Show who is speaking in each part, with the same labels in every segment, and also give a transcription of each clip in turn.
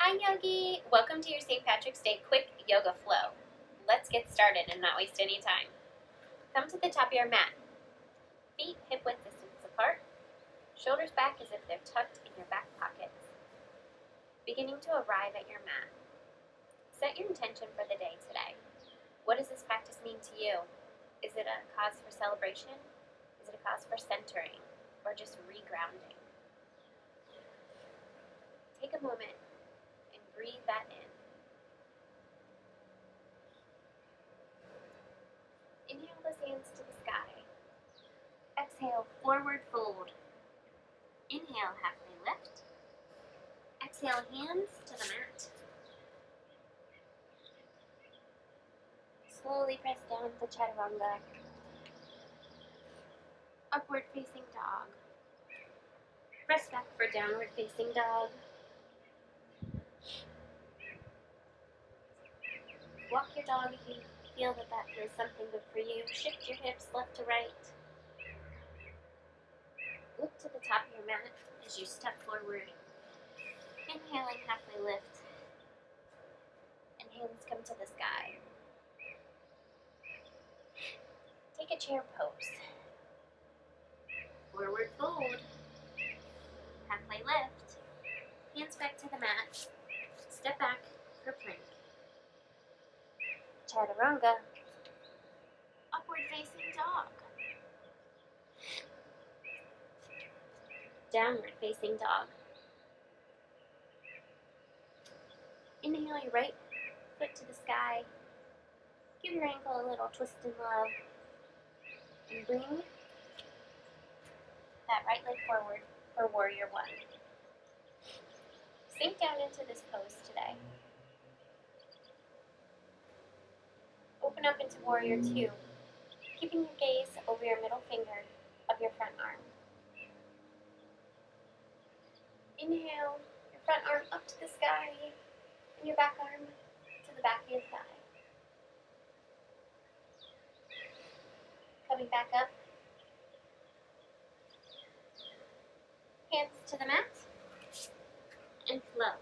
Speaker 1: Hi Yogi! Welcome to your St. Patrick's Day quick yoga flow. Let's get started and not waste any time. Come to the top of your mat. Feet hip-width distance apart. Shoulders back as if they're tucked in your back pockets. Beginning to arrive at your mat. Set your intention for the day today. What does this practice mean to you? Is it a cause for celebration? Is it a cause for centering? Or just regrounding? Take a moment and breathe that in. Inhale those hands to the sky. Exhale, forward fold. Inhale, halfway lift. Exhale, hands to the mat. Slowly press down for Chaturanga. Upward facing dog. Press back for downward facing dog. Walk your dog if you feel that feels something good for you. Shift your hips left to right. Look to the top of your mat as you step forward. Inhaling, halfway lift. And hands come to the sky. Take a chair pose. Forward fold. Halfway lift. Hands back to the mat. Step back for plank. Chaturanga. Upward facing dog. Downward facing dog. Inhale your right foot to the sky. Give your ankle a little twist and love. And bring that right leg forward for Warrior One. Sink down into this pose today. Open up into Warrior Two, keeping your gaze over your middle finger of your front arm. Inhale, your front arm up to the sky, and your back arm to the back of your thigh. Coming back up. Hands to the mat. And flow.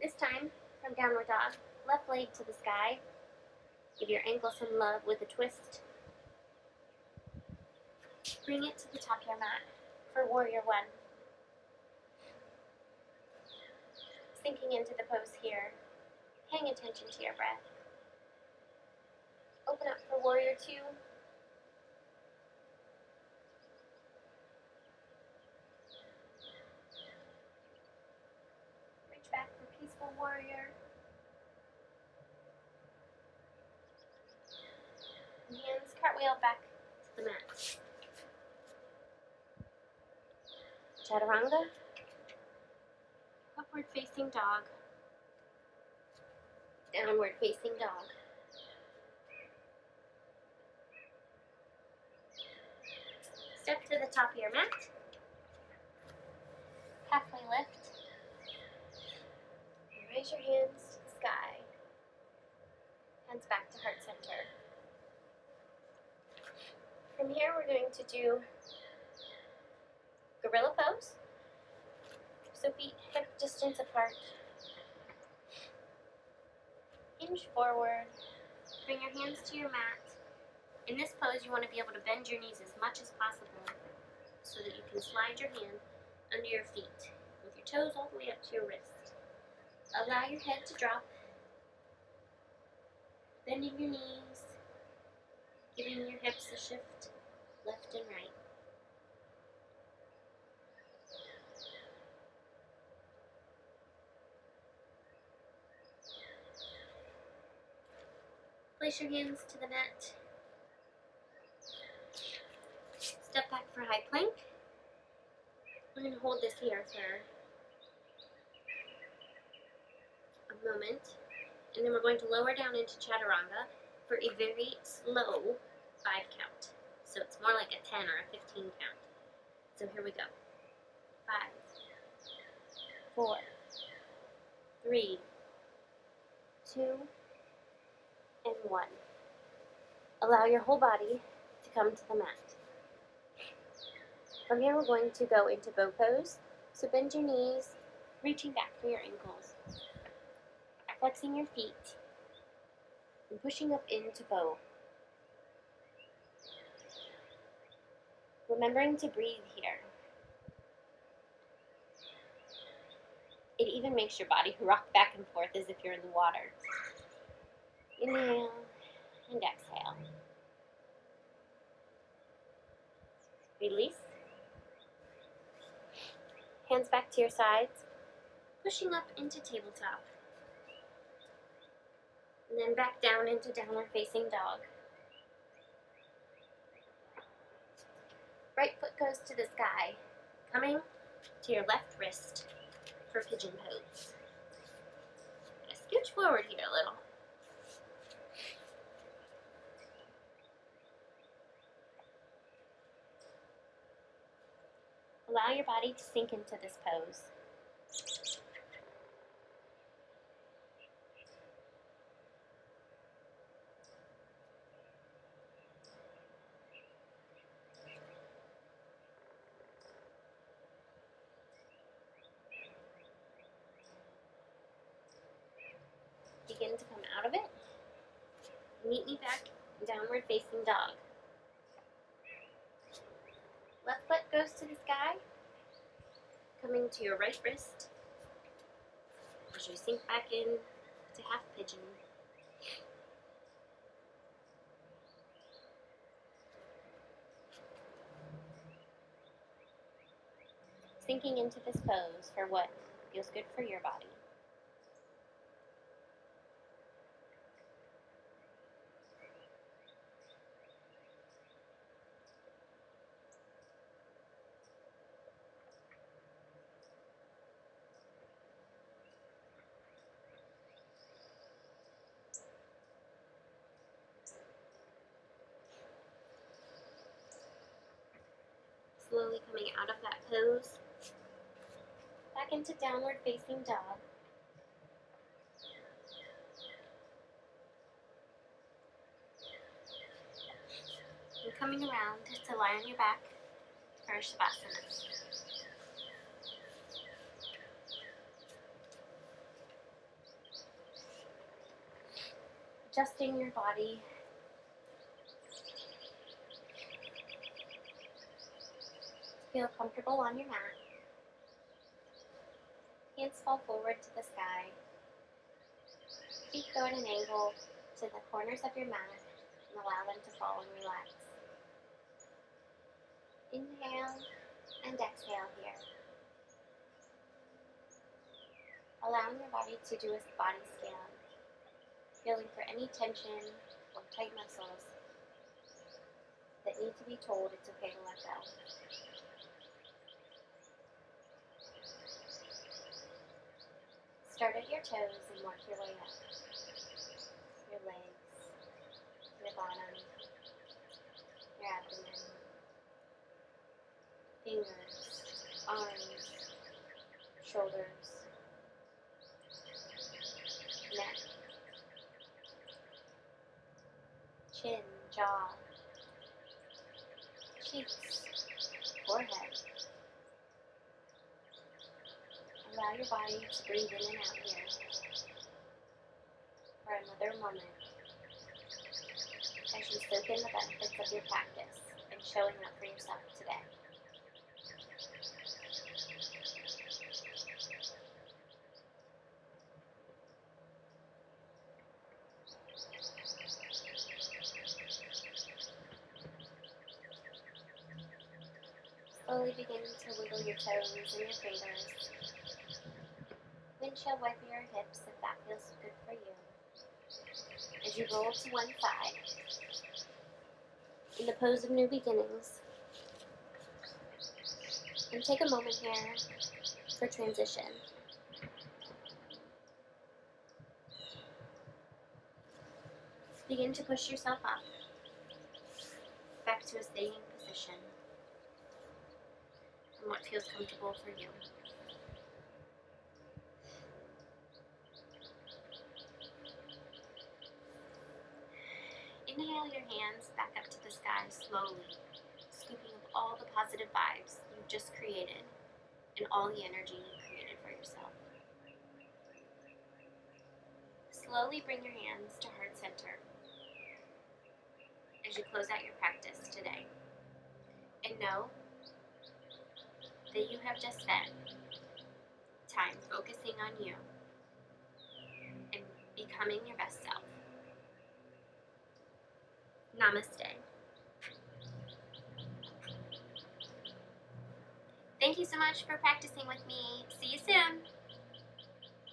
Speaker 1: This time, from downward dog, left leg to the sky. Give your ankle some love with a twist. Bring it to the top of your mat for Warrior One. Sinking into the pose here, paying attention to your breath. Open up for Warrior Two. Reach back for Peaceful Warrior. And hands cartwheel back to the mat. Chaturanga. Upward facing dog. Downward facing dog. Step to the top of your mat. Halfway lift. And raise your hands to the sky. Hands back to heart center. From here we're going to do gorilla pose. So feet hip distance apart. Hinge forward. Bring your hands to your mat. In this pose, you want to be able to bend your knees as much as possible so that you can slide your hand under your feet with your toes all the way up to your wrist. Allow your head to drop, bending your knees, giving your hips a shift left and right. Place your hands to the mat. Step back for high plank. We're going to hold this here for a moment. And then we're going to lower down into Chaturanga for a very slow 5 count. So it's more like a 10 or a 15 count. So here we go. 5, 4, 3, 2, and 1. Allow your whole body to come to the mat. From here, we're going to go into bow pose. So bend your knees, reaching back for your ankles, flexing your feet, and pushing up into bow. Remembering to breathe here. It even makes your body rock back and forth as if you're in the water. Inhale and exhale. Release. Hands back to your sides, pushing up into tabletop. And then back down into downward facing dog. Right foot goes to the sky, coming to your left wrist for pigeon pose. Scooch forward here a little. Allow your body to sink into this pose. Begin to come out of it. Meet me back downward facing dog. Left foot goes to the sky, coming to your right wrist as you sink back in to half pigeon. Sinking into this pose for what feels good for your body. Slowly coming out of that pose, back into downward facing dog. And coming around to lie on your back for Shavasana. Adjusting your body. Feel comfortable on your mat. Hands fall forward to the sky. Feet go at an angle to the corners of your mat and allow them to fall and relax. Inhale and exhale here. Allowing your body to do a body scan, feeling for any tension or tight muscles that need to be told it's okay to let go. Start at your toes and work your way up. Your legs, your bottom, your abdomen, fingers, arms, shoulders, neck, chin, jaw, cheeks, forehead. Allow your body to breathe in and out here for another moment as you soak in the benefits of your practice and showing up for yourself today. Slowly begin to wiggle your toes and your fingers. Windshield wiper your hips if that feels good for you. As you roll to one side, in the pose of new beginnings, and take a moment here for transition. Begin to push yourself up, back to a staying position, and what feels comfortable for you. Inhale your hands back up to the sky slowly, scooping up all the positive vibes you've just created and all the energy you've created for yourself. Slowly bring your hands to heart center as you close out your practice today. And know that you have just spent time focusing on you and becoming your best self. Namaste. Thank you so much for practicing with me. See you soon.